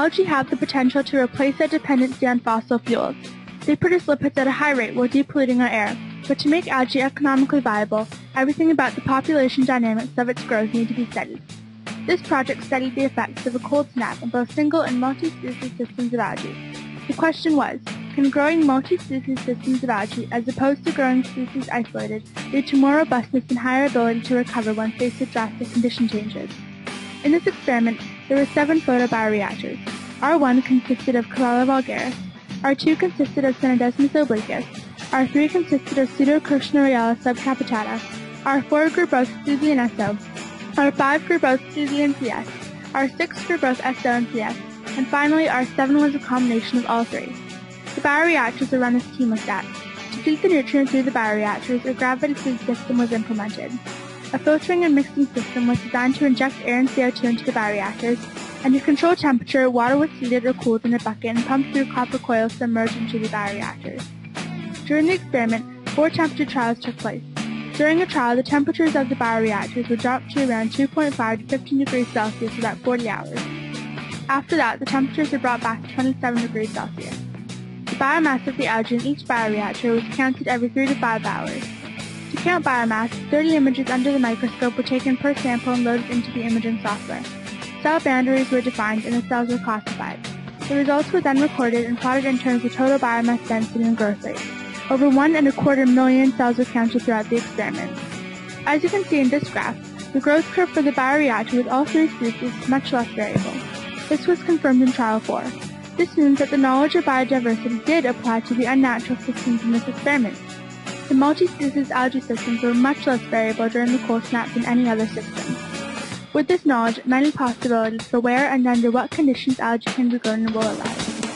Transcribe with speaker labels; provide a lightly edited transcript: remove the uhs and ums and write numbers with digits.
Speaker 1: Algae have the potential to replace our dependency on fossil fuels. They produce lipids at a high rate while depolluting our air, but to make algae economically viable, everything about the population dynamics of its growth need to be studied. This project studied the effects of a cold snap on both single and multi-species systems of algae. The question was, can growing multi-species systems of algae, as opposed to growing species isolated, lead to more robustness and higher ability to recover when faced with drastic condition changes? In this experiment, there were 7 photobioreactors. R1 consisted of Mikaela vulgaris, R2 consisted of Synodesmus obliquus, R3 consisted of Pseudocurtionariella subcapitata, R4 grew both SUSI and SO, R5 grew both SUSI and CS, R6 grew both SO and CS, and finally R7 was a combination of all 3. The bioreactors are run as chemostats. To feed the nutrients through the bioreactors, a gravity feed system was implemented. A filtering and mixing system was designed to inject air and CO2 into the bioreactors, and to control temperature, water was heated or cooled in a bucket and pumped through copper coils submerged into the bioreactors. During the experiment, 4 temperature trials took place. During a trial, the temperatures of the bioreactors were dropped to around 2.5 to 15 degrees Celsius for about 40 hours. After that, the temperatures were brought back to 27 degrees Celsius. The biomass of the algae in each bioreactor was counted every 3 to 5 hours. To count biomass, 30 images under the microscope were taken per sample and loaded into the imaging software. Cell boundaries were defined and the cells were classified. The results were then recorded and plotted in terms of total biomass density and growth rate. Over 1.25 million cells were counted throughout the experiment. As you can see in this graph, the growth curve for the bioreactor with all 3 species is much less variable. This was confirmed in Trial 4. This means that the knowledge of biodiversity did apply to the unnatural systems in this experiment. The multi-species algae systems were much less variable during the cold snap than any other system. With this knowledge, many possibilities for where and under what conditions algae can be grown and will arise.